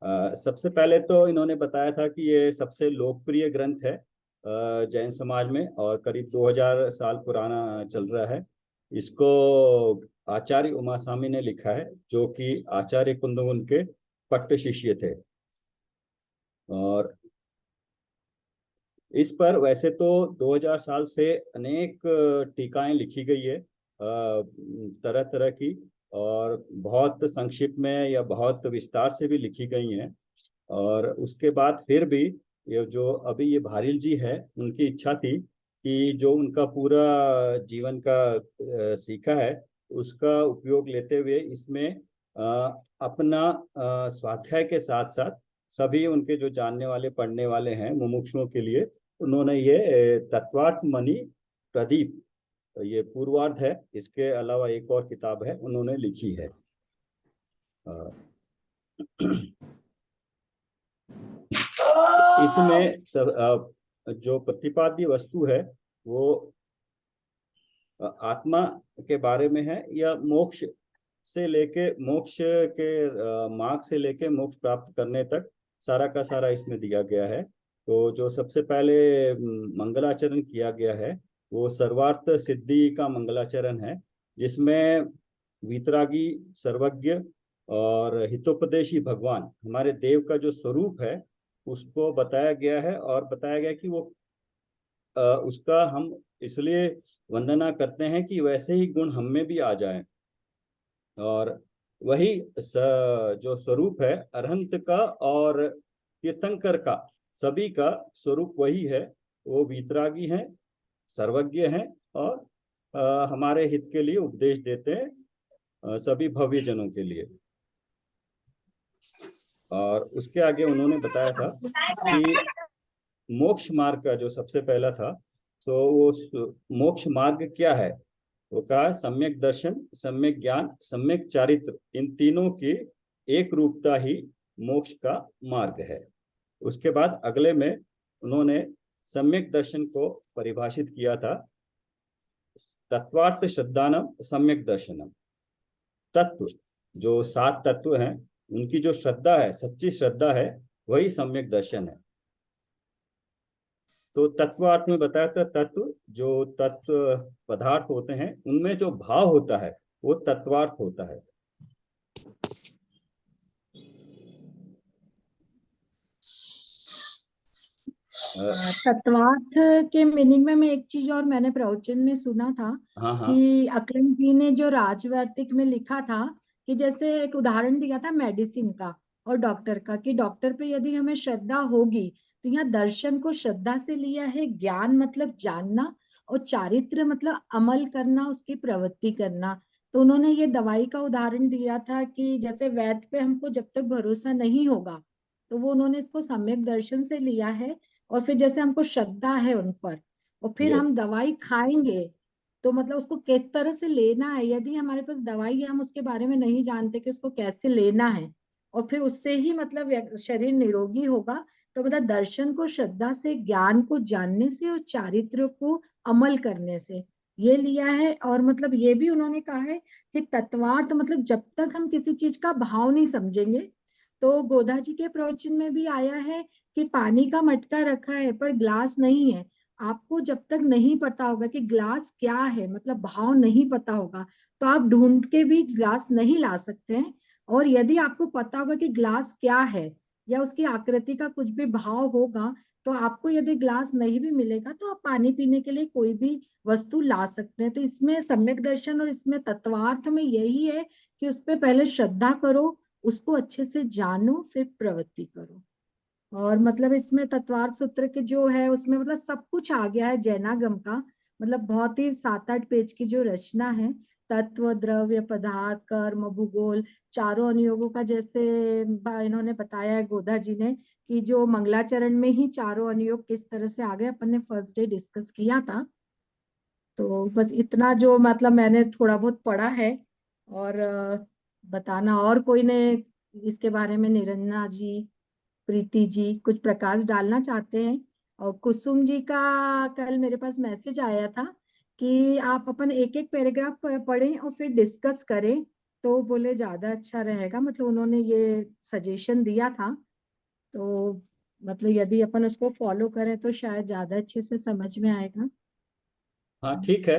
सबसे पहले तो इन्होंने बताया था कि ये सबसे लोकप्रिय ग्रंथ है जैन समाज में, और करीब 2000 साल पुराना चल रहा है। इसको आचार्य उमास्वामी ने लिखा है, जो कि आचार्य कुंदमुन के पट्ट शिष्य थे। और इस पर वैसे तो 2000 साल से अनेक टीकाएं लिखी गई है तरह तरह की, और बहुत संक्षिप्त में या बहुत विस्तार से भी लिखी गई हैं। और उसके बाद फिर भी ये जो अभी ये भारिल जी है, उनकी इच्छा थी कि जो उनका पूरा जीवन का सीखा है, उसका उपयोग लेते हुए इसमें अ, अपना स्वाध्याय के साथ साथ सभी उनके जो जानने वाले पढ़ने वाले हैं मुमुक्षुओं के लिए उन्होंने ये तत्वार्थ मणि प्रदीप, ये पूर्वार्ध है, इसके अलावा एक और किताब है उन्होंने लिखी है। अ, इसमें जो प्रतिपाद्य वस्तु है वो आत्मा के बारे में है, या मोक्ष से लेके मोक्ष के मार्ग से लेके मोक्ष प्राप्त करने तक सारा का सारा इसमें दिया गया है। तो जो सबसे पहले मंगलाचरण किया गया है वो सर्वार्थ सिद्धि का मंगलाचरण है, जिसमें वितरागी, सर्वज्ञ और हितोपदेशी भगवान हमारे देव का जो स्वरूप है उसको बताया गया है, और बताया गया कि वो उसका हम इसलिए वंदना करते हैं कि वैसे ही गुण हम में भी आ जाएं। और वही जो स्वरूप है अरहंत का और तीर्थंकर का, सभी का स्वरूप वही है। वो वीतरागी हैं, सर्वज्ञ हैं, और हमारे हित के लिए उपदेश देते हैं सभी भव्य जनों के लिए। और उसके आगे उन्होंने बताया था कि मोक्ष मार्ग का जो सबसे पहला था, तो वो मोक्ष मार्ग क्या है। वो कहा सम्यक दर्शन, सम्यक ज्ञान, सम्यक चारित्र, इन तीनों की एक रूपता ही मोक्ष का मार्ग है। उसके बाद अगले में उन्होंने सम्यक दर्शन को परिभाषित किया था, तत्वार्थ श्रद्धानम सम्यक दर्शनम। तत्व, जो सात तत्व हैं, उनकी जो श्रद्धा है, सच्ची श्रद्धा है, वही सम्यक दर्शन है। तो तत्वार्थ में बताया था, तत्व जो तत्व पदार्थ होते हैं उनमें जो भाव होता है वो तत्वार्थ होता है। तत्वार्थ के मीनिंग में मैं एक चीज और मैंने प्रवचन में सुना था हाँ हाँ। कि अकलन जी ने जो राजवार्तिक में लिखा था कि जैसे एक उदाहरण दिया था मेडिसिन का और डॉक्टर का, कि डॉक्टर पे यदि हमें श्रद्धा होगी तो यहाँ दर्शन को श्रद्धा से लिया है, ज्ञान मतलब जानना, और चारित्र मतलब अमल करना, उसकी प्रवृत्ति करना। तो उन्होंने ये दवाई का उदाहरण दिया था कि जैसे वैद्य पे हमको जब तक भरोसा नहीं होगा, तो वो उन्होंने इसको सम्यक दर्शन से लिया है। और फिर जैसे हमको श्रद्धा है उन पर, और फिर यस। हम दवाई खाएंगे, तो मतलब उसको किस तरह से लेना है, यदि हमारे पास दवाई है हम उसके बारे में नहीं जानते कि उसको कैसे लेना है, और फिर उससे ही मतलब शरीर निरोगी होगा। तो मतलब दर्शन को श्रद्धा से, ज्ञान को जानने से, और चारित्र को अमल करने से ये लिया है। और मतलब ये भी उन्होंने कहा है कि तत्वार्थ मतलब जब तक हम किसी चीज का भाव नहीं समझेंगे, तो गोदा जी के प्रवचन में भी आया है कि पानी का मटका रखा है पर ग्लास नहीं है। आपको जब तक नहीं पता होगा कि ग्लास क्या है, मतलब भाव नहीं पता होगा, तो आप ढूंढ के भी ग्लास नहीं ला सकते हैं। और यदि आपको पता होगा कि ग्लास क्या है या उसकी आकृति का कुछ भी भाव होगा, तो आपको यदि ग्लास नहीं भी मिलेगा तो आप पानी पीने के लिए कोई भी वस्तु ला सकते हैं। तो इसमें सम्यक दर्शन और इसमें तत्वार्थ में यही है कि उस पर पहले श्रद्धा करो, उसको अच्छे से जानो, फिर प्रवृत्ति करो। और मतलब इसमें तत्वार्थ सूत्र के जो है उसमें मतलब सब कुछ आ गया है जैनागम का। मतलब बहुत ही 7-8 पेज की जो रचना है, तत्व, द्रव्य, पदार्थ, कर्म, भूगोल, चारों अनुयोगों का, जैसे इन्होंने बताया है गोदा जी ने कि जो मंगलाचरण में ही चारों अनुयोग किस तरह से आ गए, अपन ने फर्स्ट डे डिस्कस किया था। तो बस इतना जो मतलब मैंने थोड़ा बहुत पढ़ा है। और बताना और कोई ने इसके बारे में, निरंजना जी, प्रीति जी कुछ प्रकाश डालना चाहते हैं। और कुसुम जी का कल मेरे पास मैसेज आया था कि आप अपन एक एक पैराग्राफ पढ़ें और फिर डिस्कस करें। तो बोले ज्यादा अच्छा रहेगा, मतलब उन्होंने ये सजेशन दिया था। तो मतलब यदि अपन उसको फॉलो करें तो शायद ज्यादा अच्छे से समझ में आएगा। हाँ ठीक है।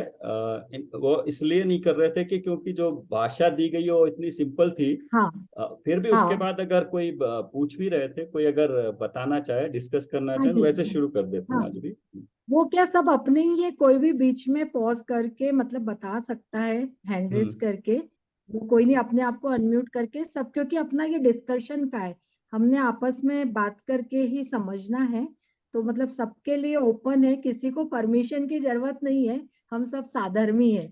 वो इसलिए नहीं कर रहे थे कि क्योंकि जो भाषा दी गई वो इतनी सिंपल थी। हाँ फिर भी उसके हाँ बाद अगर कोई पूछ भी रहे थे, कोई अगर बताना चाहे, डिस्कस करना हाँ चाहे, तो जी वैसे हाँ। शुरू कर देते हैं हाँ, आज भी। वो क्या सब अपने ही है, कोई भी बीच में पॉज करके मतलब बता सकता है, हैंड रेस हम्म। करके। वो कोई नहीं, अपने आप को अनम्यूट करके सब, क्योंकि अपना ये डिस्कशन का है, हमने आपस में बात करके ही समझना है। तो मतलब सबके लिए ओपन है, किसी को परमिशन की जरूरत नहीं है, हम सब साधर्मी है।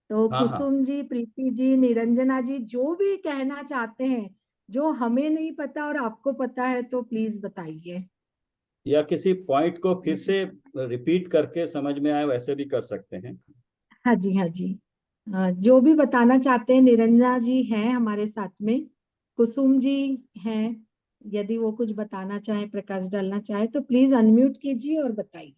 तो हाँ हाँ। कुसुम जी, प्रीति जी, निरंजना जी, जो भी कहना चाहते हैं, जो हमें नहीं पता और आपको पता है, तो प्लीज बताइए। या किसी पॉइंट को फिर से रिपीट करके समझ में आए वैसे भी कर सकते हैं। हाँ जी हाँ जी। जो भी बताना चाहते हैं, निरंजना जी हैं हमारे साथ में, कुसुम जी हैं, यदि वो कुछ बताना चाहे, प्रकाश डालना चाहे, तो प्लीज अनम्यूट कीजिए और बताइए।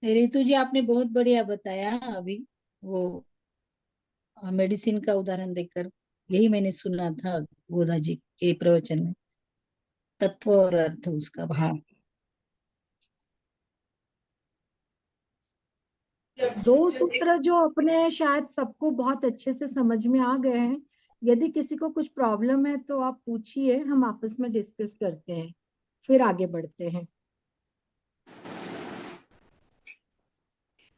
रितु जी, आपने बहुत बढ़िया बताया अभी, वो मेडिसिन का उदाहरण देकर। यही मैंने सुना था गोदा जी के प्रवचन में, तत्व और अर्थ उसका भाव। दो सूत्र जो अपने शायद सबको बहुत अच्छे से समझ में आ गए हैं। यदि किसी को कुछ प्रॉब्लम है तो आप पूछिए, हम आपस में डिस्कस करते हैं, फिर आगे बढ़ते हैं।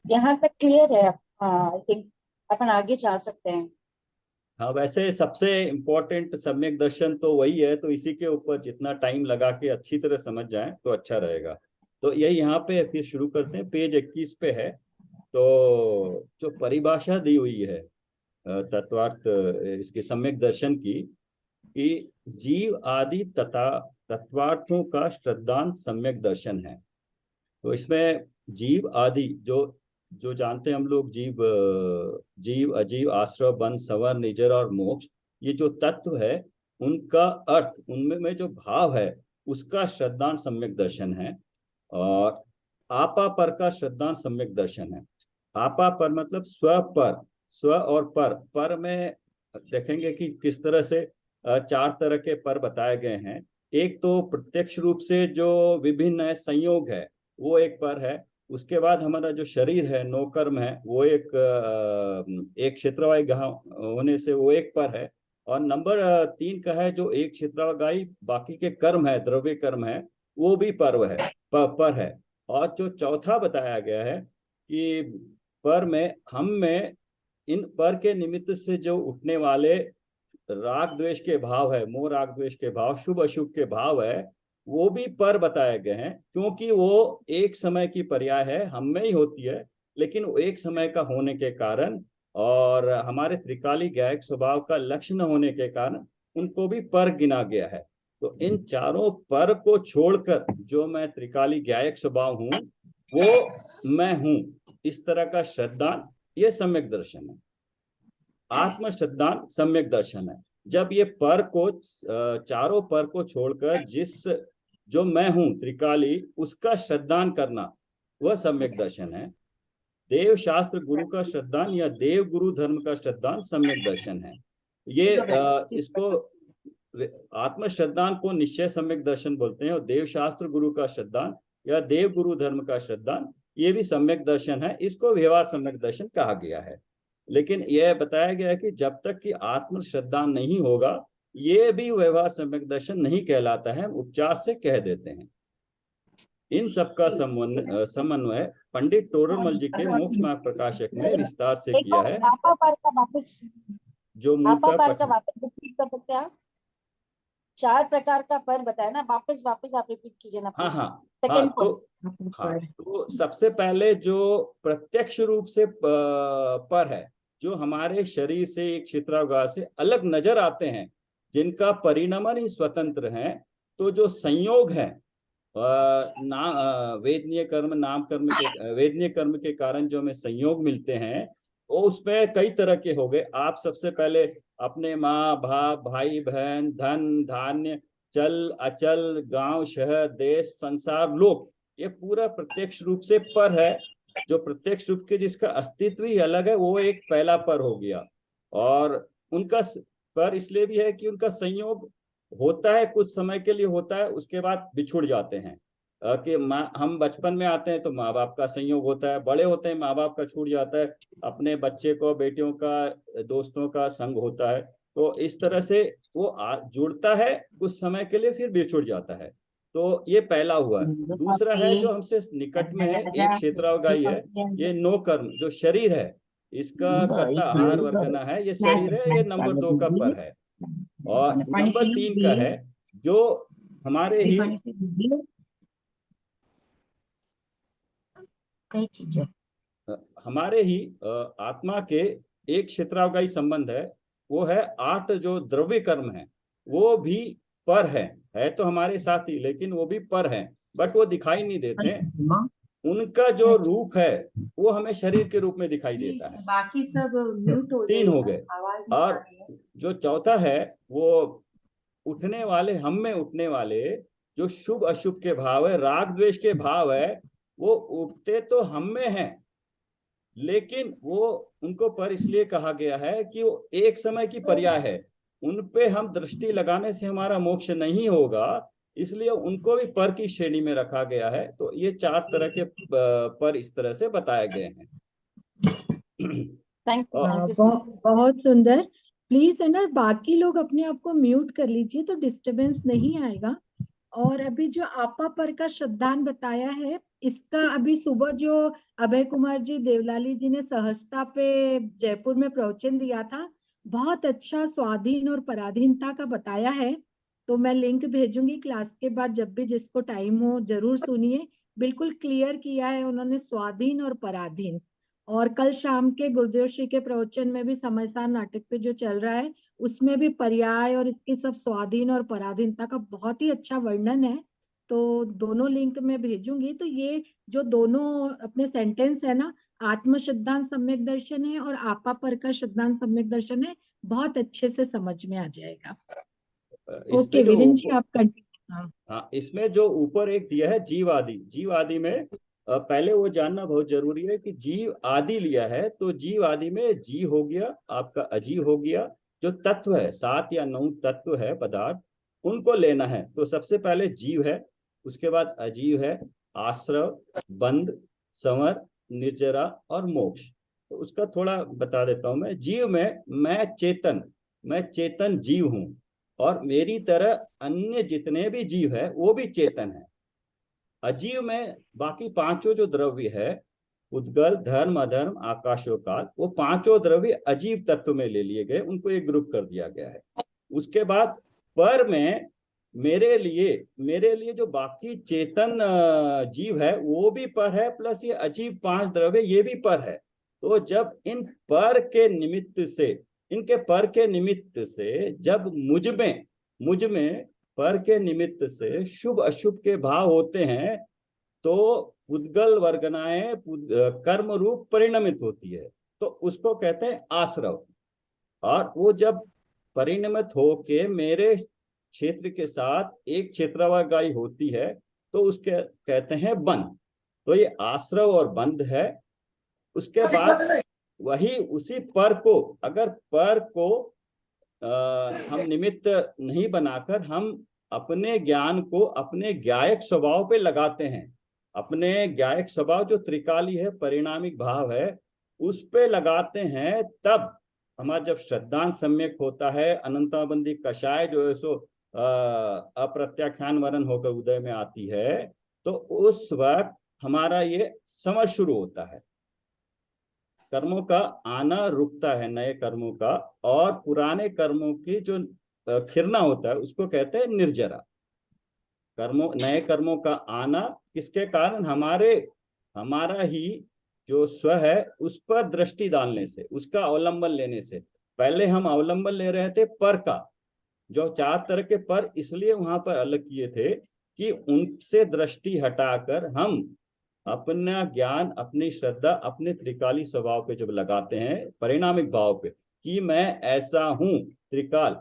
यहाँ तक क्लियर है। आई थिंक अपन आगे जा सकते हैं। हाँ, वैसे सबसे इम्पोर्टेंट सम्यक दर्शन तो वही है, तो इसी के ऊपर जितना टाइम लगा के अच्छी तरह समझ जाए तो अच्छा रहेगा। तो यही यहाँ पे फिर शुरू करते हैं, पेज 21 पे है। तो जो परिभाषा दी हुई है तत्वार्थ इसके सम्यक दर्शन की, कि जीव आदि तथा तत्वार्थों का श्रद्धांत सम्यक दर्शन है। तो इसमें जीव आदि जो जो जानते हैं हम लोग, जीव अजीव आश्रव बन संवर निजर और मोक्ष, ये जो तत्व है, उनका अर्थ, उनमें में जो भाव है, उसका श्रद्धांत सम्यक दर्शन है। और आपा पर का श्रद्धांत सम्यक दर्शन है। आपा पर मतलब स्व पर, स्व और पर में देखेंगे कि किस तरह से चार तरह के पर बताए गए हैं। एक तो प्रत्यक्ष रूप से जो विभिन्न है, संयोग है, वो एक पर है। उसके बाद हमारा जो शरीर है, नौ कर्म है, वो एक क्षेत्रवाही होने से वो एक पर है। और नंबर 3 का है जो एक क्षेत्रवाही बाकी के कर्म है, द्रव्य कर्म है, वो भी पर्व है, पर है। और जो चौथा बताया गया है कि पर में, हम में, इन पर के निमित्त से जो उठने वाले राग द्वेष के भाव है, मोह राग द्वेष के भाव, शुभ अशुभ के भाव है, वो भी पर बताए गए हैं। क्योंकि वो एक समय की पर्याय है, हम में ही होती है, लेकिन वो एक समय का होने के कारण और हमारे त्रिकाली ज्ञायक स्वभाव का लक्ष्य न होने के कारण उनको भी पर गिना गया है। तो इन चारों पर को छोड़कर जो मैं त्रिकाली ज्ञायक स्वभाव हूं, वो मैं हूं, इस तरह का श्रद्धान, ये सम्यक दर्शन है। आत्म श्रद्धान सम्यक दर्शन है। जब ये पर को चारों पर को छोड़कर जिस जो मैं हूं त्रिकाली, उसका श्रद्धान करना, वह सम्यक दर्शन है। देव शास्त्र गुरु का श्रद्धान या देव गुरु धर्म का श्रद्धान सम्यक दर्शन है। ये इसको आत्म श्रद्धान को निश्चय सम्यक दर्शन बोलते हैं, और देव शास्त्र गुरु का श्रद्धान या देव गुरु धर्म का श्रद्धान, ये भी सम्यक दर्शन है। इसको व्यवहार सम्यक दर्शन कहा गया है। लेकिन यह बताया गया है कि जब तक कि आत्म श्रद्धान नहीं होगा, ये भी व्यवहार सम्यक दर्शन नहीं कहलाता है, उपचार से कह देते हैं। इन सबका समन्वय पंडित टोडरमल जी के मोक्ष मार्ग प्रकाशक में विस्तार से एक किया बार है। आपा पर का वापस, जो आपा मूलतः पर का वापस रिपीट कर सकते हैं आप? 4 प्रकार का पर बताया ना, वापस वापस आप रिपीट कीजिए ना हाँ प्लीज। हाँ। हाँ सेकंड तो पॉइंट। हाँ तो सबसे पहले जो प्रत्यक्ष रूप से पर है, जो हमारे शरीर से एक क्षेत्रागार से अलग नजर आते हैं, जिनका परिणमन ही स्वतंत्र है। तो जो संयोग है, वेदनीय कर्म, नाम कर्म के, वेदनीय कर्म के कारण जो हमें संयोग मिलते हैं, वो उसमें कई तरह के हो गए। आप सबसे पहले अपने माँ बाप, भाई बहन, धन धान्य, चल अचल, गांव शहर देश संसार लोक, ये पूरा प्रत्यक्ष रूप से पर है। जो प्रत्यक्ष रूप के जिसका अस्तित्व ही अलग है वो एक पहला पर हो गया। और उनका पर इसलिए भी है कि उनका संयोग होता है, कुछ समय के लिए होता है, उसके बाद बिछुड़ जाते हैं। कि हम बचपन में आते हैं तो माँ बाप का संयोग होता है, बड़े होते हैं माँ बाप का छूट जाता है, अपने बच्चे को बेटियों का दोस्तों का संग होता है। तो इस तरह से वो जुड़ता है कुछ समय के लिए, फिर बिछुड़ जाता है। तो ये पहला हुआ। दूसरा है जो हमसे निकट में है, एक क्षेत्रावगाही है, ये नो कर्म जो शरीर है, इसका कर्ता आहार वर्गना है, ये शरीर है, ये नंबर 2 का पर है। और नंबर 3 का है जो हमारे ही कई चीजें हमारे ही आत्मा के एक क्षेत्रावगाही संबंध है, वो है 8 जो द्रव्य कर्म है, वो भी पर है तो हमारे साथ ही, लेकिन वो भी पर है, बट वो दिखाई नहीं देते। उनका जो रूप है वो हमें शरीर के रूप में दिखाई देता है। बाकी सब म्यूट हो 3 हो गए। और जो चौथा है वो उठने वाले, हम में उठने वाले जो शुभ अशुभ के भाव है, राग द्वेष के भाव है, वो उठते तो हम में हैं, लेकिन वो उनको पर इसलिए कहा गया है कि वो एक समय की पर्याय है, उन पे हम दृष्टि लगाने से हमारा मोक्ष नहीं होगा, इसलिए उनको भी पर की श्रेणी में रखा गया है। तो ये 4 तरह के पर इस तरह से बताए गए हैं। थैंक यू बहुत सुंदर। प्लीज है ना, बाकी लोग अपने आप को म्यूट कर लीजिए तो डिस्टरबेंस नहीं आएगा। और अभी जो आपा पर का शब्दान बताया है, इसका अभी सुबह जो अभय कुमार जी देवलाली जी ने सहजता पे जयपुर में प्रवचन दिया था, बहुत अच्छा स्वाधीन और पराधीनता का बताया है। तो मैं लिंक भेजूंगी क्लास के बाद, जब भी जिसको टाइम हो जरूर सुनिए। बिल्कुल क्लियर किया है उन्होंने स्वाधीन और पराधीन। और कल शाम के गुरुदेव श्री के प्रवचन में भी समयसार नाटक पे जो चल रहा है, उसमें भी पर्याय और इसकी सब स्वाधीन और पराधीनता का बहुत ही अच्छा वर्णन है। तो दोनों लिंक में भेजूंगी। तो ये जो दोनों अपने सेंटेंस है ना, आत्म सिद्धांत सम्यक दर्शन है और आपा पर का सिद्धांत सम्यक दर्शन है, बहुत अच्छे से समझ में आ जाएगा। ओके वीरेंद्र जी, आप कंटिन्यू। हाँ, इसमें जो ऊपर एक दिया है जीव आदि, जीव आदि में पहले वो जानना बहुत जरूरी है कि जीव आदि लिया है तो जीव आदि में जी हो गया, आपका अजीव हो गया, जो तत्व है 7 या 9 तत्व है पदार्थ, उनको लेना है। तो सबसे पहले जीव है, उसके बाद अजीव है, आश्रव, बंध, संवर, निर्जरा और मोक्ष। तो उसका थोड़ा बता देता हूं मैं। जीव में मैं चेतन जीव हूं, और मेरी तरह अन्य जितने भी जीव है वो भी चेतन है। अजीव में बाकी 5 जो द्रव्य है, उद्गल, धर्म, अधर्म, आकाशोकाल, वो 5 द्रव्य अजीव तत्व में ले लिए गए, उनको एक ग्रुप कर दिया गया है। उसके बाद पर में मेरे लिए जो बाकी चेतन जीव है वो भी पर है, प्लस ये अजीव 5 द्रव्य ये भी पर है। तो जब इन पर के निमित्त से, इनके पर के निमित्त से जब मुझ में पर के निमित्त से शुभ अशुभ के भाव होते हैं, तो उद्गल वर्गनाएं कर्म रूप परिणमित होती है, तो उसको कहते हैं आश्रव। और वो जब परिणमित होके मेरे क्षेत्र के साथ एक क्षेत्रावगाही होती है, तो उसके कहते हैं बंध। तो ये आश्रव और बंध है। उसके बाद वही उसी पर को, अगर पर को हम निमित्त नहीं बनाकर हम अपने ज्ञान को अपने ज्ञायक स्वभाव पे लगाते हैं, अपने ज्ञायक स्वभाव जो त्रिकाली है, परिणामिक भाव है, उस पे लगाते हैं, तब हमारा जब श्रद्धांत सम्यक होता है, अनंताबंदी कषाय जो है सो अप्रत्याख्यान वरण होकर उदय में आती है, तो उस वक्त हमारा ये समझ शुरू होता है, कर्मों का आना रुकता है, नए कर्मों का, और पुराने कर्मों की जो खिरना होता है उसको कहते हैं निर्जरा। नए कर्मों का आना किसके कारण? हमारा ही जो स्व है उस पर दृष्टि डालने से, उसका अवलंबन लेने से। पहले हम अवलंबन ले रहे थे पर का, जो 4 तरह के पर इसलिए वहां पर अलग किए थे कि उनसे दृष्टि हटाकर हम अपना ज्ञान, अपनी श्रद्धा अपने त्रिकाली स्वभाव पे जब लगाते हैं, परिणामिक भाव पे, कि मैं ऐसा हूं त्रिकाल,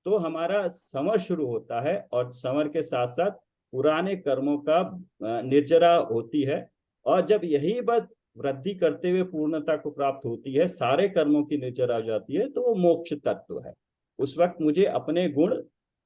तो हमारा संवर शुरू होता है, और संवर के साथ साथ पुराने कर्मों का निर्जरा होती है। और जब यही बात वृद्धि करते हुए पूर्णता को प्राप्त होती है, सारे कर्मों की निर्जरा हो जाती है, तो वो मोक्ष तत्व है। उस वक्त मुझे अपने गुण,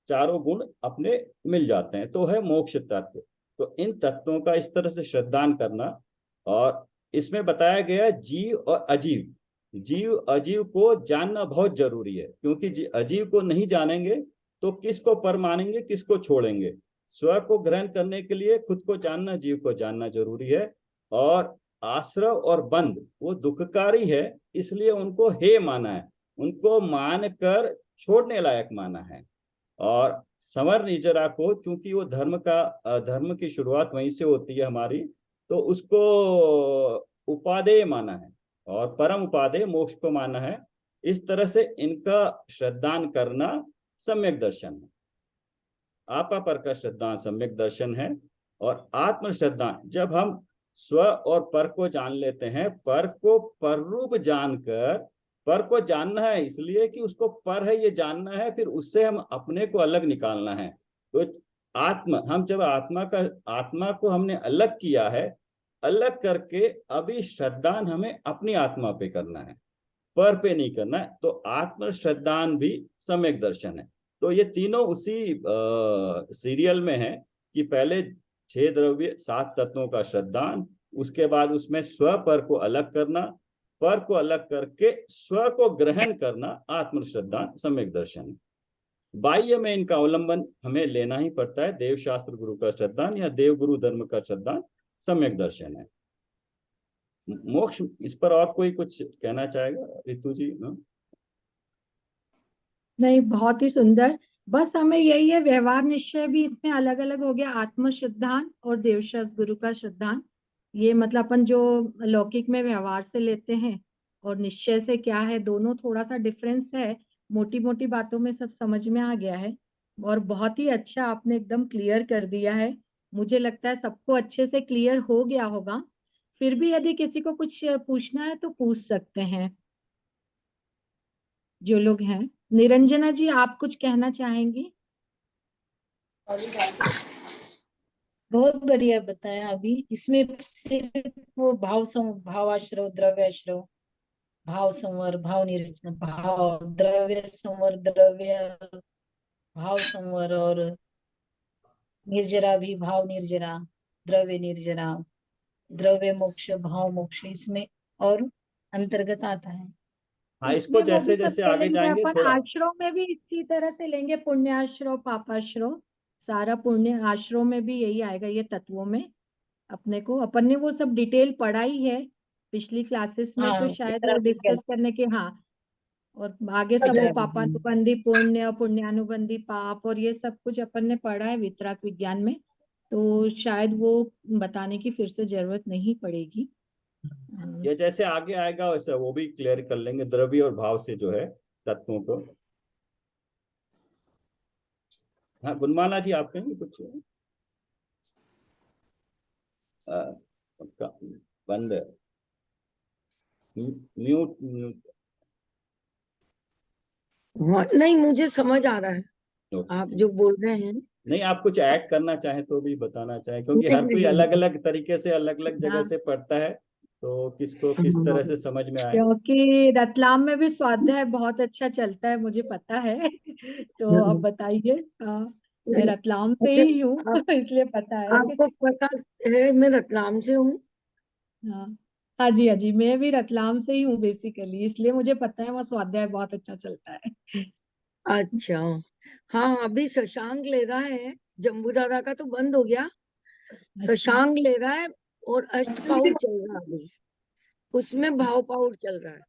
चारों गुण अपने मिल जाते हैं, तो है मोक्ष तत्व। तो इन तत्वों का इस तरह से श्रद्धान करना। और इसमें बताया गया जीव और अजीव, जीव अजीव को जानना बहुत जरूरी है, क्योंकि अजीव को नहीं जानेंगे तो किसको पर मानेंगे, किसको छोड़ेंगे। स्व को ग्रहण करने के लिए खुद को जानना, जीव को जानना जरूरी है। और आश्रव और बंध वो दुखकारी है, इसलिए उनको हे माना है, उनको मान कर छोड़ने लायक माना है। और संवर निजरा को, चूंकि वो धर्म की शुरुआत वहीं से होती है हमारी, तो उसको उपादेय माना है, और परम उपादेय मोक्ष को माना है। इस तरह से इनका श्रद्धान करना सम्यक दर्शन है। आपा पर का श्रद्धान सम्यक दर्शन है। और आत्म श्रद्धान, जब हम स्व और पर को जान लेते हैं, पर को पर रूप जानकर, पर को जानना है इसलिए कि उसको पर है ये जानना है, फिर उससे हम अपने को अलग निकालना है। तो हम जब आत्मा को हमने अलग किया है, अलग करके अभी श्रद्धान हमें अपनी आत्मा पे करना है, पर पे नहीं करना है। तो आत्म श्रद्धान भी सम्यक दर्शन है। तो ये तीनों उसी सीरियल में है कि पहले 6 द्रव्य 7 तत्वों का श्रद्धान, उसके बाद उसमें स्व पर को अलग करना, पर को अलग करके स्व को ग्रहण करना, आत्म श्रद्धान सम्यक दर्शन है। बाह्य में इनका अवलंबन हमें लेना ही पड़ता है, देव शास्त्र गुरु का श्रद्धान या देव गुरु धर्म का श्रद्धान सम्यक दर्शन है। मोक्ष, इस पर और कोई कुछ कहना चाहेगा रितु जी? ना? नहीं, बहुत ही सुंदर। बस हमें यही है, व्यवहार निश्चय भी इसमें अलग अलग हो गया, आत्म श्रद्धान और देवशास्त्र गुरु का श्रद्धान। ये मतलब अपन जो लौकिक में व्यवहार से लेते हैं और निश्चय से क्या है, दोनों थोड़ा सा डिफरेंस है। मोटी मोटी बातों में सब समझ में आ गया है, और बहुत ही अच्छा आपने एकदम क्लियर कर दिया है। मुझे लगता है सबको अच्छे से क्लियर हो गया होगा। फिर भी यदि किसी को कुछ पूछना है तो पूछ सकते हैं जो लोग हैं। निरंजना जी, आप कुछ कहना चाहेंगी? बहुत बढ़िया बताया। अभी इसमें सिर्फ वो भावाश्रव, द्रव्याश्रव, भाव संवर, भाव निरीक्षण, भाव द्रव्य संवर, द्रव्य भाव संवर, और निर्जरा भी भाव निर्जरा, द्रव्य निर्जरा, द्रव्य मोक्ष, भाव मोक्ष, इसमें और अंतर्गत आता है। हाँ, इसको इसमें वो भी जैसे सब जैसे आगे करेंगे जाएंगे अपन, थोड़ा। आश्रम में भी इसी तरह से लेंगे, पुण्याश्रम पापाश्रम। सारा पुण्य आश्रम में भी यही आएगा, ये तत्वों में। अपने को, अपन ने वो सब डिटेल पढ़ा ही है पिछली क्लासेस में, तो हाँ, शायद इतना वो विज्ञान, डिस्कस करने के, हाँ। और आगे सब वो इतना विज्ञान। पापानुबंधी पुण्य और पुण्यानुबंधी पाप और ये सब कुछ अपन ने पढ़ा है वितराक विज्ञान में, तो शायद वो बताने की फिर से जरूरत नहीं पड़ेगी। ये जैसे आगे आएगा वैसे वो भी क्लियर कर लेंगे, द्रव्य और भाव से जो है तत्वों को। हाँ, गुणमाला जी आप कहेंगे कुछ? आ, बंद है। Mute mute. हाँ, नहीं मुझे समझ आ रहा है आप ओके। जो बोल रहे हैं। नहीं, आप कुछ ऐड करना चाहें तो भी बताना चाहें, क्योंकि नहीं हर कोई नहीं। अलग अलग तरीके से अलग अलग जगह हाँ, से पढ़ता है, तो किसको किस हाँ, तरह से समझ में आए। क्योंकि रतलाम में भी स्वाध्याय बहुत अच्छा चलता है, मुझे पता है। तो हाँ, आप बताइए। हाँ, मैं नहीं, रतलाम से अच्छा, ही हूँ। आप, इसलिए पता है। आपको पता है मैं रतलाम से हूँ। हाँ, हाँ जी, हाँ जी, मैं भी रतलाम से ही हूँ बेसिकली, इसलिए मुझे पता है वहाँ स्वाध्याय बहुत अच्छा चलता है। अच्छा, हाँ अभी शशांक ले रहा है, जम्बूदादा का तो बंद हो गया, अच्छा, शशांक ले रहा है। और अष्ट पाउर चल रहा है अभी, उसमें भाव पाउर चल रहा है।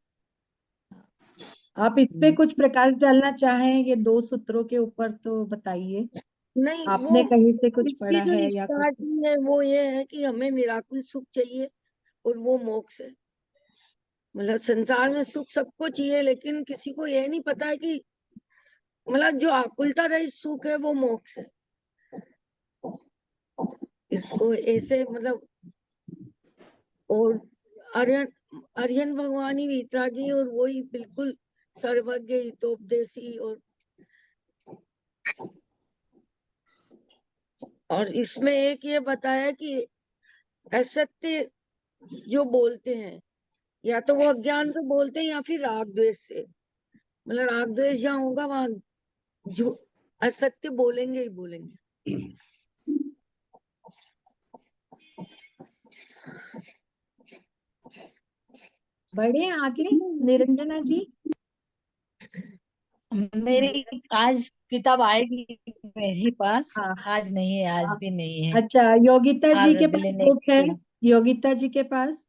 आप इस पे हम्म। कुछ प्रकाश डालना चाहें ये 2 सूत्रों के ऊपर तो बताइए। नहीं वो आपने कहीं से कुछ इसकी पढ़ा जो है या कुछ? स्टार्टिंग है वो ये है कि हमें निराकुल सुख चाहिए, और वो मोक्ष है। मतलब संसार में सुख सबको चाहिए, लेकिन किसी को ये नहीं पता है कि मतलब जो आकुलता रहित सुख है वो मोक्ष है। इसको ऐसे मतलब, और आर्यन आर्यन भगवान ही वितरागी, और वही बिल्कुल सर्वज्ञ हितोपदेशी, और और इसमें एक ये बताया कि असत्य जो बोलते हैं या तो वो अज्ञान से बोलते हैं या फिर राग द्वेष से, मतलब राग द्वेष जहाँ होगा वहां जो असत्य बोलेंगे ही बोलेंगे। बढ़े आगे निरंजना जी। मेरी आज किताब आएगी मेरे पास, हाँ आज नहीं है, आज भी नहीं है, अच्छा, योगिता जी के अगले पास बुक है? नेक्स्ट। योगिता जी के पास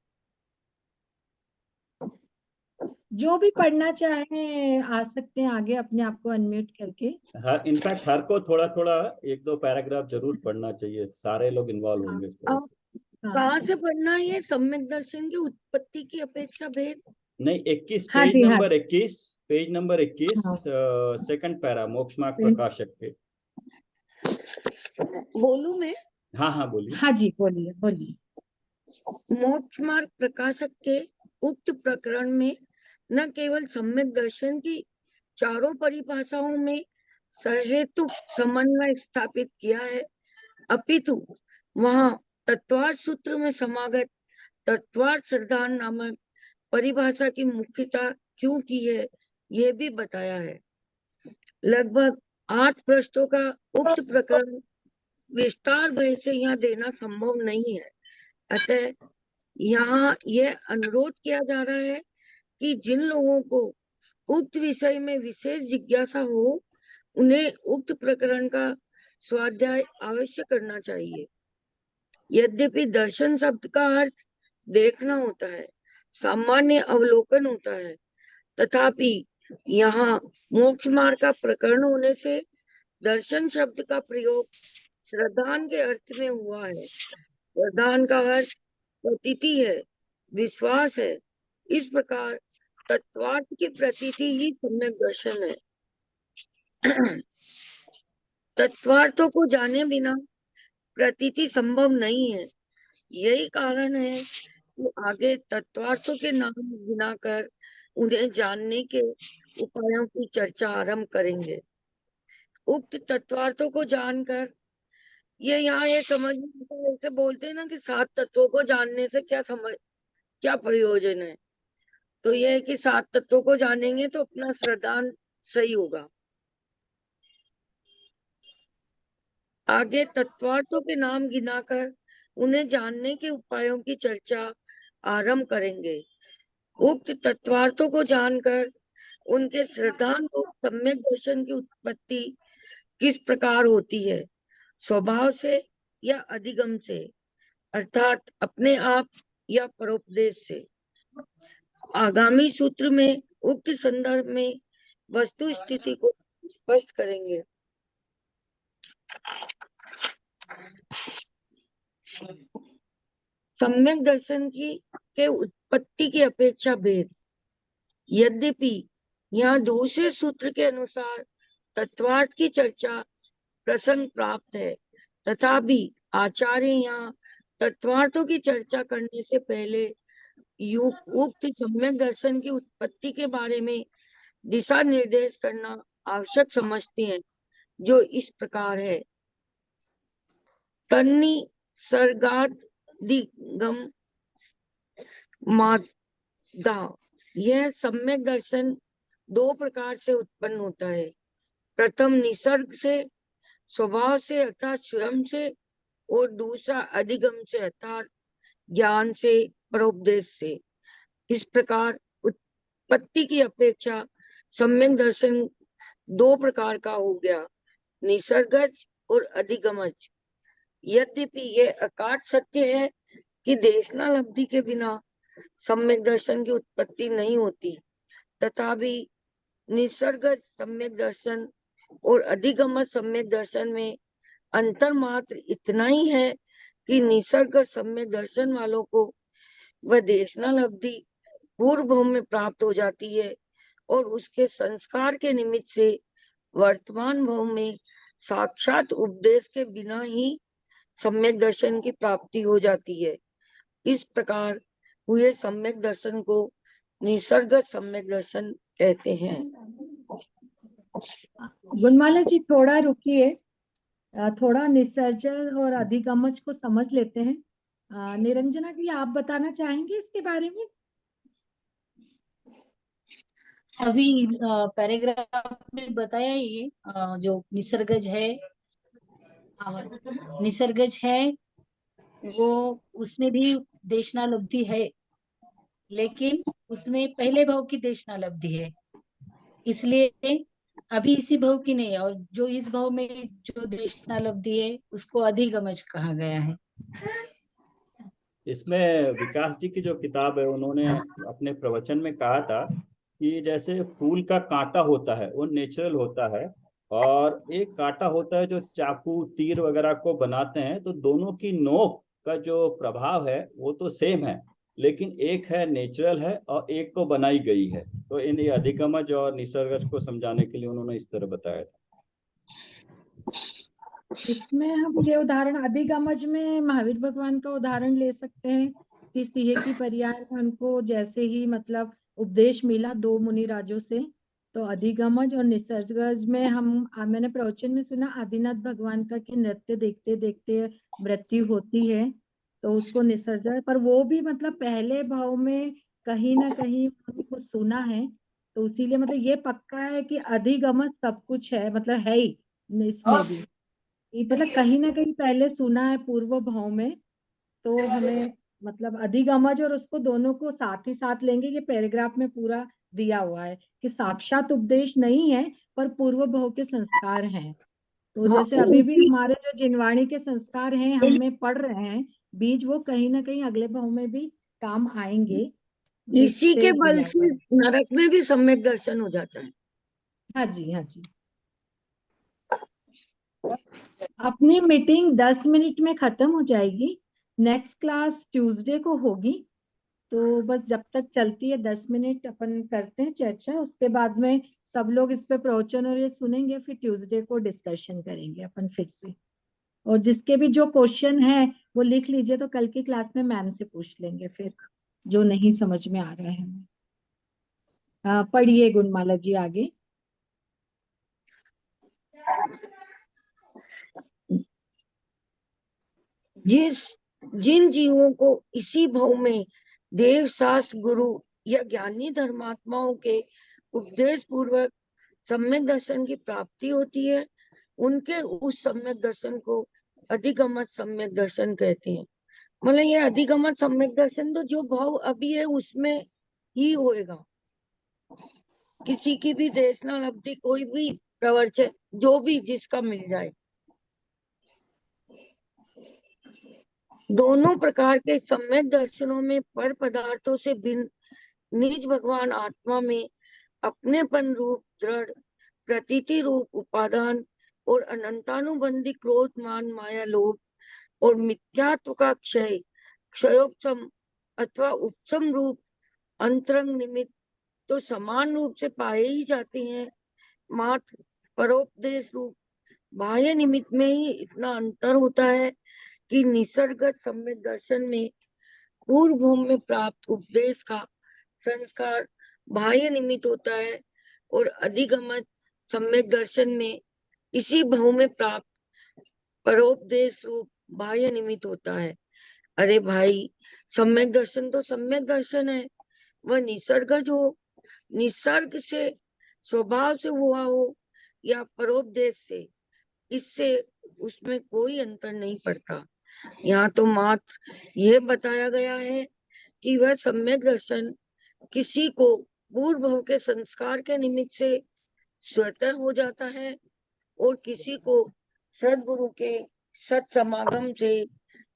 जो भी पढ़ना चाहे आ सकते हैं आगे, अपने आप को अनम्यूट करके। हर इनफैक्ट हर को थोड़ा थोड़ा एक दो पैराग्राफ जरूर पढ़ना चाहिए, सारे लोग इन्वॉल्व हाँ होंगे इस तरह अब से। हाँ कहाँ से पढ़ना है ये सम्यक दर्शन की उत्पत्ति की अपेक्षा भेद? नहीं, 21 हाँ पेज जी हाँ नंबर 21, पेज नंबर 21, हाँ सेकंड पैरा, मोक्ष मार्ग प्रकाशक के। बोलू मैं? हाँ हाँ बोलिए। हाँ जी, बोलिए बोलिए। मोक्ष मार्ग प्रकाशक के उक्त प्रकरण में न केवल सम्यक दर्शन की चारों परिभाषाओं में सहेतुक समन्वय स्थापित किया है, अपितु वहां तत्वार्थ सूत्र में समागत तत्वार्थ सिद्धांत नामक परिभाषा की मुख्यता क्यों की है, ये भी बताया है। लगभग 8 पृष्ठों का उक्त प्रकरण विस्तार भय से यहाँ देना संभव नहीं है, अतः यहाँ यह अनुरोध किया जा रहा है कि जिन लोगों को उक्त विषय में विशेष जिज्ञासा हो उन्हें उक्त प्रकरण का स्वाध्याय अवश्य करना चाहिए। यद्यपि दर्शन शब्द का अर्थ देखना होता है, सामान्य अवलोकन होता है, तथापि यहाँ मोक्ष मार्ग का प्रकरण होने से दर्शन शब्द का प्रयोग श्रद्धान के अर्थ में हुआ है। श्रद्धान का अर्थ प्रतीति है, विश्वास है। इस प्रकार तत्वार्थ की प्रतीति ही सम्यक दर्शन है। तत्वार्थों को जाने बिना प्रतीति संभव नहीं है। यही कारण है कि आगे तत्वार्थों के नाम गिनाकर उन्हें जानने के उपायों की चर्चा आरंभ करेंगे। उक्त तत्वार्थों को जानकर ये यहाँ ये समझ ऐसे बोलते हैं ना कि 7 तत्वों को जानने से क्या प्रयोजन है, तो ये है कि 7 तत्वों को जानेंगे तो अपना श्रद्धान सही होगा। आगे तत्वार्थों के नाम गिनाकर उन्हें जानने के उपायों की चर्चा आरंभ करेंगे। उक्त तत्वार्थों को जानकर उनके श्रद्धान को सम्यक दर्शन की उत्पत्ति किस प्रकार होती है, स्वभाव से या अधिगम से, अर्थात अपने आप या परोपदेश से। आगामी सूत्र में उक्त संदर्भ में वस्तु स्थिति को स्पष्ट करेंगे। सम्यक दर्शन के उत्पत्ति की अपेक्षा भेद। यद्यपि यहाँ दूसरे सूत्र के अनुसार तत्वार्थ की चर्चा प्रसंग प्राप्त है, तथापि आचार्य यहाँ तत्वार्थों की चर्चा करने से पहले उक्त सम्यक दर्शन की उत्पत्ति के बारे में दिशा निर्देश करना आवश्यक समझते हैं, जो इस प्रकार है। तन्नी सर्गादिगम मादा, यह सम्यक दर्शन 2 प्रकार से उत्पन्न होता है। प्रथम निसर्ग से, स्वभाव से अर्थात स्वयं से, और दूसरा अधिगम से अर्थात ज्ञान से, परोपदेश से। इस प्रकार उत्पत्ति की अपेक्षा सम्यक दर्शन 2 प्रकार का हो गया, निसर्गज और अधिगमज। यद्यपि यह अकाट सत्य है कि देशनालब्धि के बिना सम्यक दर्शन की उत्पत्ति नहीं होती, तथापि निसर्गज सम्यक दर्शन और अधिगमज सम्यक दर्शन में अंतर मात्र इतना ही है कि निसर्ग सम्यक दर्शन वालों को वह देशनालब्धि पूर्व भव में प्राप्त हो जाती है और उसके संस्कार के निमित्त से वर्तमान भव में साक्षात उपदेश के बिना ही सम्यक दर्शन की प्राप्ति हो जाती है। इस प्रकार हुए सम्यक दर्शन को निसर्ग सम्यक दर्शन कहते हैं। गुणमाला जी थोड़ा रुकिए, थोड़ा निसर्जन और अधिगमज को समझ लेते हैं। निरंजना जी, आप बताना चाहेंगे इसके बारे में? अभी पैराग्राफ में बताया ये जो निसर्गज है, निसर्गज है वो, उसमें भी देशनालब्धि है, लेकिन उसमें पहले भाव की देशनालब्धि है, इसलिए अभी इसी भाव की नहीं है, और जो इस भाव में जो देशनालब्धि है उसको अधिगमज कहा गया है। इसमें विकास जी की जो किताब है, उन्होंने अपने प्रवचन में कहा था कि जैसे फूल का कांटा होता है वो नेचुरल होता है, और एक कांटा होता है जो चाकू तीर वगैरह को बनाते हैं, तो दोनों की नोक का जो प्रभाव है वो तो सेम है, लेकिन एक है नेचुरल है और एक को बनाई गई है। तो इन ये अधिगमज और निसर्गज को समझाने के लिए उन्होंने इस तरह बताया था। इसमें हम ये उदाहरण अधिगमज में महावीर भगवान का उदाहरण ले सकते हैं कि सिंह की पर्याय को जैसे ही मतलब उपदेश मिला दो मुनि राजों से, तो अधिगमज और निसर्गज में मैंने प्रवचन में सुना आदिनाथ भगवान का कि नृत्य देखते देखते मृत्यु होती है, तो उसको निसर्जन, पर वो भी मतलब पहले भाव में कहीं ना कहीं उनको सुना है, तो इसीलिए मतलब ये पक्का है कि अधिगमज सब कुछ है, मतलब है ही इसमें भी, ये मतलब कहीं ना कहीं पहले सुना है पूर्व भाव में। तो हमें मतलब अधिगमज और उसको दोनों को साथ ही साथ लेंगे, ये पैराग्राफ में पूरा दिया हुआ है कि साक्षात उपदेश नहीं है पर पूर्व भाव के संस्कार हैं। तो हाँ, जैसे अभी भी इसी हमारे जो जिनवाणी के संस्कार हैं हम में पढ़ रहे हैं बीज, वो कहीं ना कहीं अगले भाव में भी काम आएंगे, इसी के जिससे बल दिया से हुआ है। नरक में भी सम्यक दर्शन हो जाता है। हाँ जी, हाँ जी। अपनी मीटिंग 10 मिनट में खत्म हो जाएगी। नेक्स्ट क्लास ट्यूसडे को होगी, तो बस जब तक चलती है 10 मिनट अपन करते हैं चर्चा, उसके बाद में सब लोग इस पे प्रवचन और ये सुनेंगे, फिर ट्यूसडे को डिस्कशन करेंगे अपन फिर से। और जिसके भी जो क्वेश्चन है वो लिख लीजिए, तो कल की क्लास में मैम से पूछ लेंगे फिर, जो नहीं समझ में आ रहा है हमें। पढ़िए गुणमाला जी आगे। जिस जिन जीवों को इसी भाव में देव शास्त्र गुरु या ज्ञानी धर्मात्माओं के उपदेश पूर्वक सम्यक दर्शन की प्राप्ति होती है, उनके उस सम्यक दर्शन को अधिगमत सम्यक दर्शन कहते हैं। मतलब ये अधिगमत सम्यक दर्शन तो जो भाव अभी है उसमें ही होएगा। किसी की भी देशनालब्धि, कोई भी प्रवचन, जो भी जिसका मिल जाए, दोनों प्रकार के सम्यक दर्शनों में पर पदार्थों से भिन्न निज भगवान आत्मा में अपनेपन रूप दृढ़ प्रतीति रूप उपादान और अनंतानुबंधी क्रोध मान माया लोभ और मिथ्यात्व का क्षय क्षयोपम अथवा उपशम रूप अंतरंग निमित्त तो समान रूप से पाए ही जाते हैं। मात्र परोपदेश रूप बाह्य निमित्त में ही इतना अंतर होता है कि निसर्गत सम्यक दर्शन में पूर्व भूमि में प्राप्त उपदेश का संस्कार बाह्य निमित्त होता है, और अधिगमत सम्यक दर्शन में इसी भाव में प्राप्त परोपदेश रूप बाह्य निमित्त होता है। अरे भाई, सम्यक दर्शन तो सम्यक दर्शन है, वह निसर्गज हो, निसर्ग से स्वभाव से हुआ हो या परोपदेश से, इससे उसमें कोई अंतर नहीं पड़ता। यहाँ तो मात्र यह बताया गया है कि वह सम्यक दर्शन किसी को पूर्व भव के संस्कार के निमित्त से स्वतः हो जाता है और किसी को सदगुरु के सत्समागम से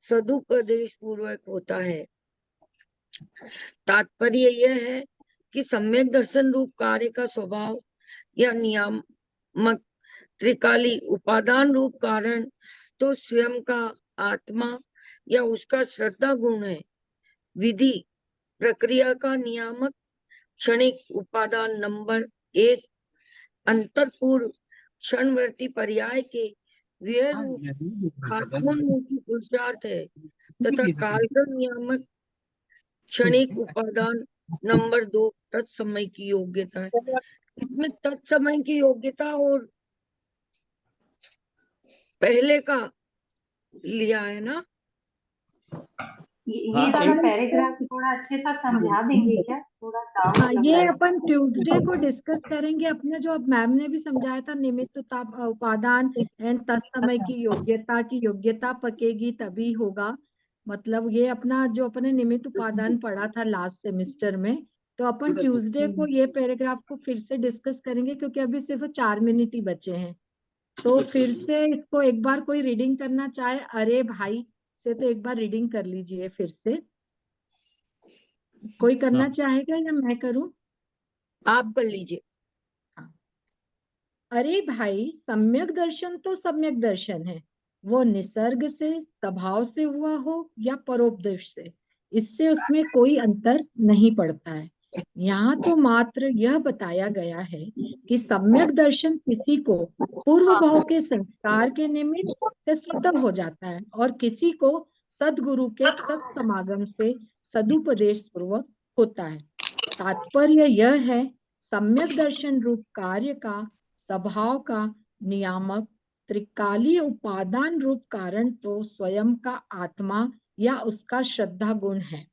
सदुपदेश पूर्वक होता है। तात्पर्य यह है कि सम्यक दर्शन रूप कार्य का स्वभाव या नियामक त्रिकाली उपादान रूप कारण तो स्वयं का आत्मा या उसका श्रद्धा गुण है। विधि प्रक्रिया का नियामक क्षणिक उपादान नंबर 1 अंतरपूर्व क्षणवर्ती पर्याय के व्यय रूप आत्मोन्मुखी पुरुषार्थ है, तथा कालगण नियामक क्षणिक उपादान नंबर 2 तत्समय की योग्यता है। इसमें तत्समय की योग्यता और पहले का लिया है ना। हाँ, ये वाला पैराग्राफ थोड़ा अच्छे से समझा देंगे क्या? थोड़ा डाउट हाँ, लग ये रहा है अपन इसमें। ट्यूसडे को डिस्कस करेंगे। अपने जो अब मैम ने भी समझाया था, निमित्त उपादान एंड तत्समय की योग्यता पकेगी तभी होगा। मतलब ये अपना जो अपने निमित्त उपादान पढ़ा था लास्ट सेमेस्टर में, तो अपन ट्यूसडे को ये पैराग्राफ को फिर से डिस्कस करेंगे, क्योंकि अभी सिर्फ 4 मिनट ही बचे हैं। तो फिर से इसको एक बार कोई रीडिंग करना चाहे, अरे भाई से तो एक बार रीडिंग कर लीजिए फिर से। कोई करना हाँ। चाहेगा या मैं करूं? आप कर लीजिए। अरे भाई, सम्यक दर्शन तो सम्यक दर्शन है, वो निसर्ग से स्वभाव से हुआ हो या परोपदेश से, इससे उसमें कोई अंतर नहीं पड़ता है। यहाँ तो मात्र यह बताया गया है कि सम्यक दर्शन किसी को पूर्व भाव के संस्कार के निमित्त से स्वतः हो जाता है, और किसी को सदगुरु के सत्समागम से सदुपदेश पूर्वक होता है। तात्पर्य यह है, सम्यक दर्शन रूप कार्य का स्वभाव का नियामक त्रिकालीय उपादान रूप कारण तो स्वयं का आत्मा या उसका श्रद्धा गुण है।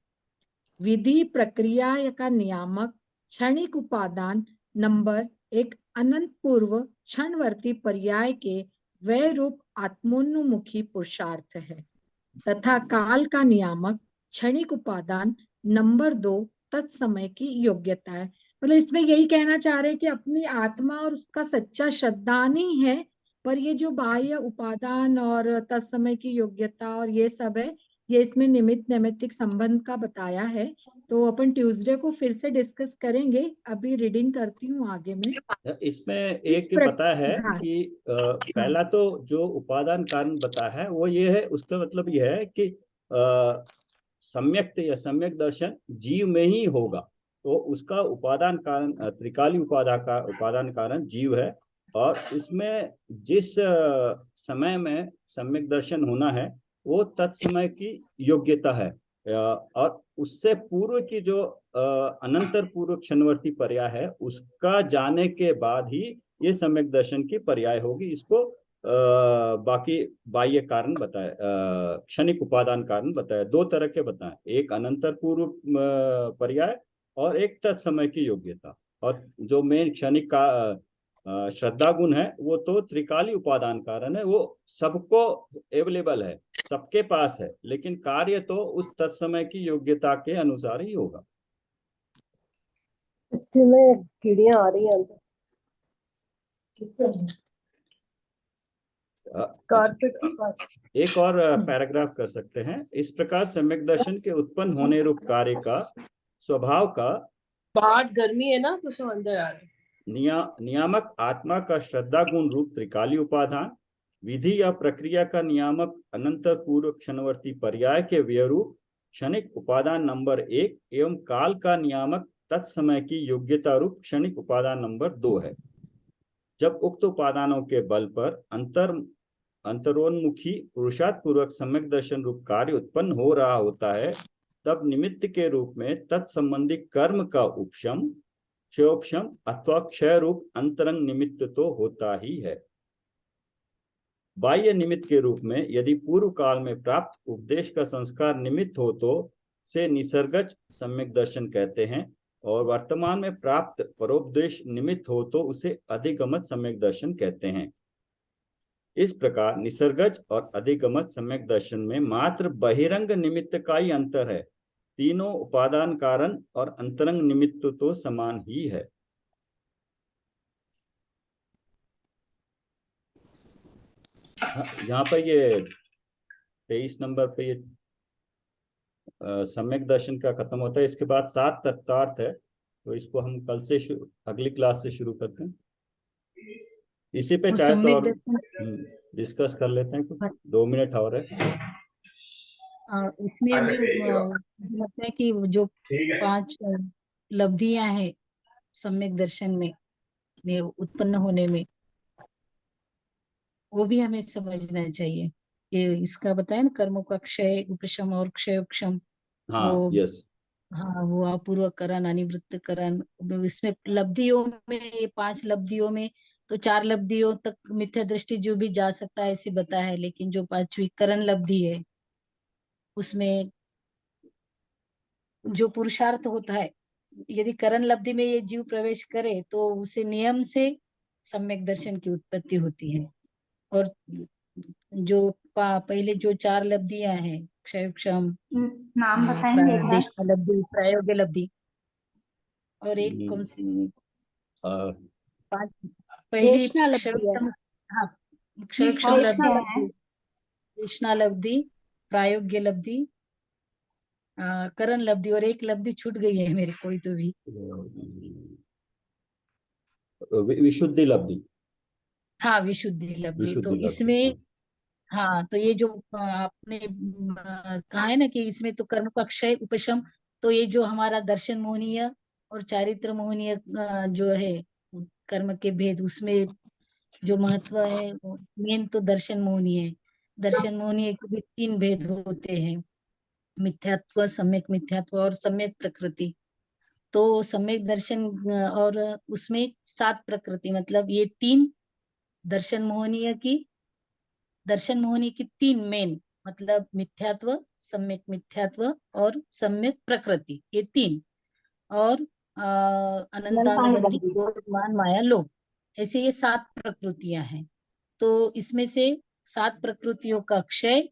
विधि प्रक्रिया का नियामक क्षणिक उपादान नंबर एक अनंत पूर्व क्षणवर्ती पर्याय के वय रूप आत्मोन्मुखी पुरुषार्थ है, तथा काल का नियामक क्षणिक उपादान नंबर 2 तत्समय की योग्यता है। मतलब इसमें यही कहना चाह रहे हैं कि अपनी आत्मा और उसका सच्चा श्रद्धान ही है, पर ये जो बाह्य उपादान और तत्समय की योग्यता और ये सब है, ये इसमें निमित्त नैमित्तिक संबंध का बताया है। तो अपन ट्यूसडे को फिर से डिस्कस करेंगे। अभी रीडिंग करती हूँ आगे में। इसमें एक बताया है हाँ, कि पहला तो जो उपादान कारण बताया है वो ये है, उसका मतलब ये है कि सम्यक या सम्यक दर्शन जीव में ही होगा, तो उसका उपादान कारण त्रिकाली उपादान कारण जीव है, और उसमें जिस समय में सम्यक दर्शन होना है वो तत्समय की योग्यता है, और उससे पूर्व की जो अनंतर पूर्व क्षणवर्ती पर्याय है उसका जाने के बाद ही ये सम्यक दर्शन की पर्याय होगी। इसको बाकी बाह्य कारण बताए, क्षणिक उपादान कारण बताए, दो तरह के बताए, एक अनंतर पूर्व पर्याय और एक तत्समय की योग्यता। और जो मेन क्षणिक का श्रद्धा गुण है वो तो त्रिकाली उपादान कारण है, वो सबको अवेलेबल है, सबके पास है, लेकिन कार्य तो उस तत्समय की योग्यता के अनुसार ही होगा। इसमें कीड़ियां आ रही हैं अंदर। कारपेट के पास। एक और पैराग्राफ कर सकते हैं। इस प्रकार सम्यक दर्शन के उत्पन्न होने रूप कार्य का स्वभाव का बाहर गर्मी है ना, तो सब अंदर आ रहे। नियामक आत्मा का श्रद्धा गुण रूप त्रिकाली उपादान, विधि या प्रक्रिया का नियामक अनंतर पूर्व क्षणवर्ती पर्याय के व्यरूप क्षणिक उपादान नंबर 1 एवं काल का नियामक तत्समय की योग्यता रूप क्षणिक उपादान नंबर 2 है। जब उक्त उपादानों के बल पर अंतरोन्मुखी पुरुषार्थ पूर्वक सम्यक दर्शन रूप कार्य उत्पन्न हो रहा होता है, तब निमित्त के रूप में तत्संबंधी कर्म का उपशम, क्षयोपशम अथवा क्षय रूप अंतरंग निमित्त तो होता ही है। बाह्य निमित्त के रूप में यदि पूर्व काल में प्राप्त उपदेश का संस्कार निमित्त हो तो से निसर्गज सम्यक दर्शन कहते हैं, और वर्तमान में प्राप्त परोपदेश निमित्त हो तो उसे अधिगमत सम्यक दर्शन कहते हैं। इस प्रकार निसर्गज और अधिगमत सम्यक दर्शन में मात्र बहिरंग निमित्त का ही अंतर है, तीनों उपादान कारण और अंतरंग निमित्त तो समान ही है। यहाँ पर ये 23 नंबर पे ये सम्यक दर्शन का खत्म होता है। इसके बाद 7 तत्वार्थ है, तो इसको हम कल से अगली क्लास से शुरू करते हैं। इसी पे चाहे तो और डिस्कस कर लेते हैं, कुछ 2 मिनट और है। उसमें भी लगता है कि जो 5 लब्धियां हैं सम्यक दर्शन में उत्पन्न होने में, वो भी हमें समझना चाहिए। कि इसका बताया ना, कर्मों का क्षय उपशम और क्षयोपशम, हाँ, वो यस, हाँ, वो अपूर्व करण अनिवृत्त करण, इसमें लब्धियों में, ये 5 लब्धियों में तो 4 लब्धियों तक मिथ्या दृष्टि जो भी जा सकता है ऐसे बताया है, लेकिन जो 5वीं करण लब्धि है उसमें जो पुरुषार्थ होता है, यदि करण लब्धि में ये जीव प्रवेश करे तो उसे नियम से सम्यक दर्शन की उत्पत्ति होती है। और जो पहले जो 4 लब्धियां हैं, क्षयक्षम, नाम बताएंगे एक बार? देशना लब्धि, प्रायोग्य लब्धि, और एक कौन सी, अ, 5 पहली देशना लब्धि है। क्षयक्षम, हाँ नहीं, क्षयक्षम फर्स्ट लब्धि, क्या है? देशना लब्धि, प्रायोग्य लब्धि, करण लब्धि, और एक लब्धि छूट गई है मेरे कोई तो भी। विशुद्धि लब्धि। हाँ विशुद्धि लब्धि। तो विशुद्धि लब्धि, इसमें, हाँ। हाँ तो ये जो आपने कहा है ना कि इसमें तो कर्म का क्षय उपशम, तो ये जो हमारा दर्शन मोहनीय और चारित्र मोहनीय जो है कर्म के भेद, उसमें जो महत्व है मेन तो दर्शन मोहनीय है। दर्शन मोहनीय के भी 3 भेद होते हैं, मिथ्यात्व, सम्यक मिथ्यात्व और सम्यक प्रकृति। तो सम्यक दर्शन और उसमें 7 प्रकृति, मतलब ये 3 दर्शन मोहनीय की 3 मेन, मतलब मिथ्यात्व, सम्यक मिथ्यात्व और सम्यक प्रकृति, ये 3, और अनंतानुबंधी, क्रोध, मान, माया, लोभ, ऐसे ये 7 प्रकृतियां हैं। तो इसमें से 7 प्रकृतियों का क्षय